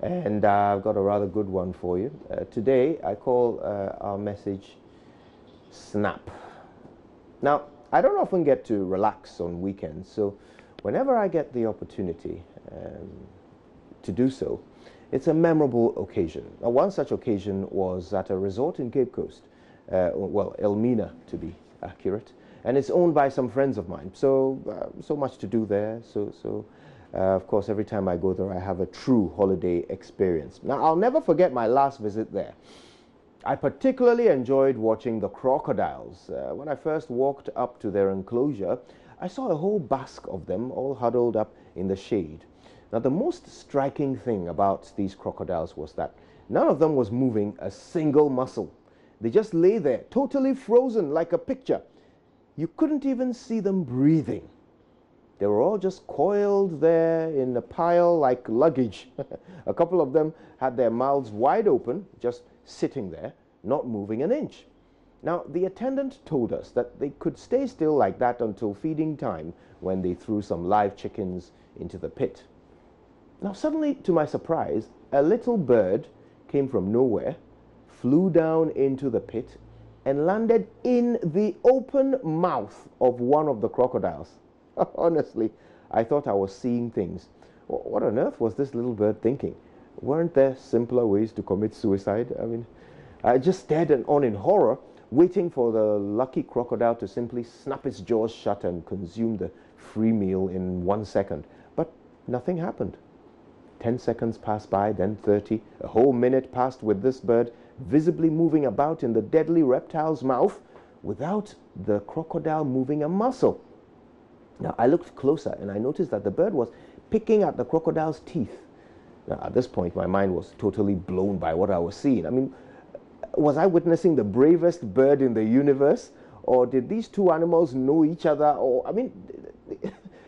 And I've got a rather good one for you. Today, I call our message Snap. Now, I don't often get to relax on weekends, so whenever I get the opportunity to do so, it's a memorable occasion. Now, one such occasion was at a resort in Cape Coast, well, Elmina to be accurate, and it's owned by some friends of mine. So much to do there. Of course, every time I go there, I have a true holiday experience. Now, I'll never forget my last visit there. I particularly enjoyed watching the crocodiles. When I first walked up to their enclosure, I saw a whole basque of them all huddled up in the shade. Now, the most striking thing about these crocodiles was that none of them was moving a single muscle. They just lay there, totally frozen like a picture. You couldn't even see them breathing. They were all just coiled there in a pile like luggage. A couple of them had their mouths wide open, just sitting there, not moving an inch. Now, the attendant told us that they could stay still like that until feeding time, when they threw some live chickens into the pit. Now, suddenly, to my surprise, a little bird came from nowhere, flew down into the pit, and landed in the open mouth of one of the crocodiles. Honestly, I thought I was seeing things. What on earth was this little bird thinking? Weren't there simpler ways to commit suicide? I mean, I just stared on in horror, waiting for the lucky crocodile to simply snap its jaws shut and consume the free meal in 1 second. But nothing happened. 10 seconds passed by, then 30. A whole minute passed with this bird visibly moving about in the deadly reptile's mouth without the crocodile moving a muscle. Now, I looked closer and I noticed that the bird was picking at the crocodile's teeth. Now, at this point, my mind was totally blown by what I was seeing. I mean, was I witnessing the bravest bird in the universe? Or did these two animals know each other? Or, I mean,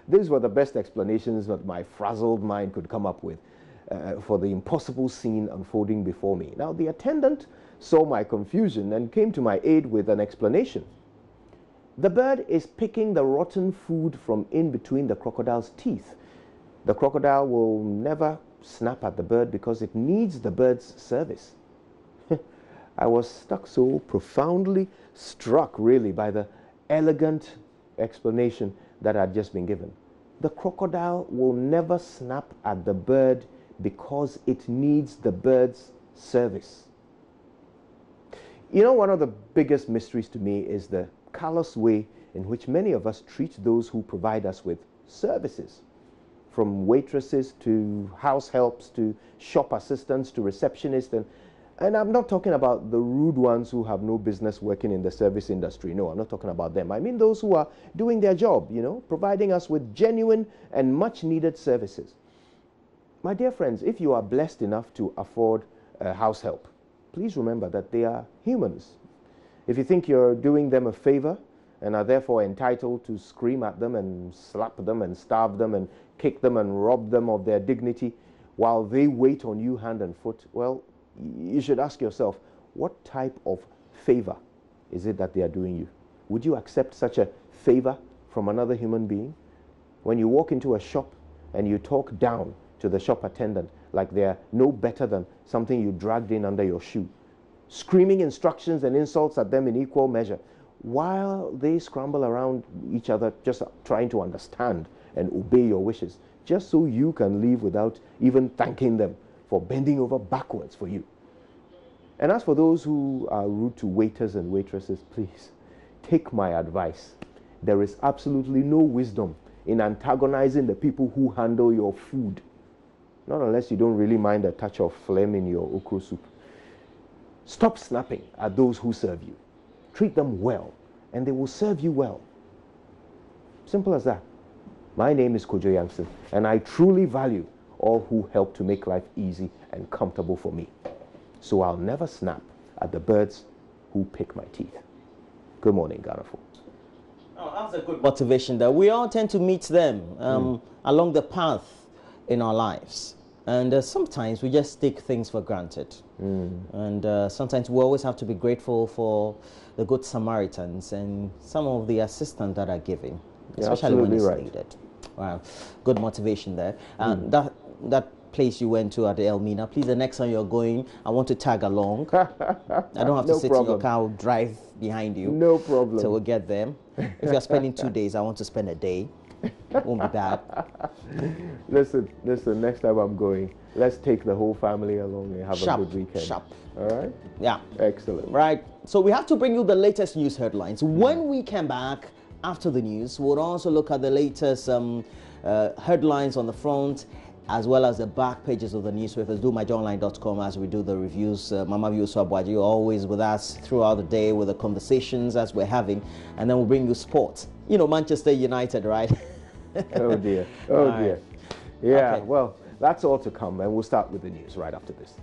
these were the best explanations that my frazzled mind could come up with for the impossible scene unfolding before me. Now, the attendant saw my confusion and came to my aid with an explanation. The bird is picking the rotten food from in between the crocodile's teeth. The crocodile will never snap at the bird because it needs the bird's service. I was so profoundly struck, really, by the elegant explanation that had just been given. The crocodile will never snap at the bird because it needs the bird's service. You know, one of the biggest mysteries to me is the callous way in which many of us treat those who provide us with services. From waitresses to house helps to shop assistants to receptionists. And I'm not talking about the rude ones who have no business working in the service industry. No, I'm not talking about them. I mean those who are doing their job, you know, providing us with genuine and much needed services. My dear friends, if you are blessed enough to afford house help, please remember that they are humans. If you think you're doing them a favor and are therefore entitled to scream at them and slap them and starve them and kick them and rob them of their dignity while they wait on you hand and foot, well, you should ask yourself, what type of favor is it that they are doing you? Would you accept such a favor from another human being? When you walk into a shop and you talk down to the shop attendant like they're no better than something you dragged in under your shoe, screaming instructions and insults at them in equal measure, while they scramble around each other just trying to understand and obey your wishes, just so you can leave without even thanking them for bending over backwards for you. And as for those who are rude to waiters and waitresses, please take my advice. There is absolutely no wisdom in antagonizing the people who handle your food. Not unless you don't really mind a touch of phlegm in your okra soup. Stop snapping at those who serve you. Treat them well, and they will serve you well. Simple as that. My name is Kojo Yankson, and I truly value all who help to make life easy and comfortable for me. So I'll never snap at the birds who pick my teeth. Good morning, Ghana folks. Oh, that's a good motivation that we all tend to meet them along the path in our lives. And sometimes we just take things for granted. And sometimes we always have to be grateful for the good Samaritans and some of the assistance that are given, especially when it's needed. Wow, good motivation there. And that place you went to at the Elmina. Please, the next time you're going, I want to tag along. I don't have to sit in your car, I'll drive behind you. No problem. So we'll get there. If you're spending 2 days, I want to spend a day. Won't be bad. Listen, next time I'm going, let's take the whole family along and have a good weekend. Sharp. All right? Yeah. Excellent. Right. So we have to bring you the latest news headlines. When we come back after the news, we'll also look at the latest headlines on the front as well as the back pages of the newspapers. Do myjoyonline.com as we do the reviews. Mama Viuso Abwaji, you're always with us throughout the day with the conversations as we're having. And then we'll bring you sports. You know, Manchester United, right? Oh, dear. Oh, dear. Right. Yeah, Okay. well, that's all to come. And we'll start with the news right after this.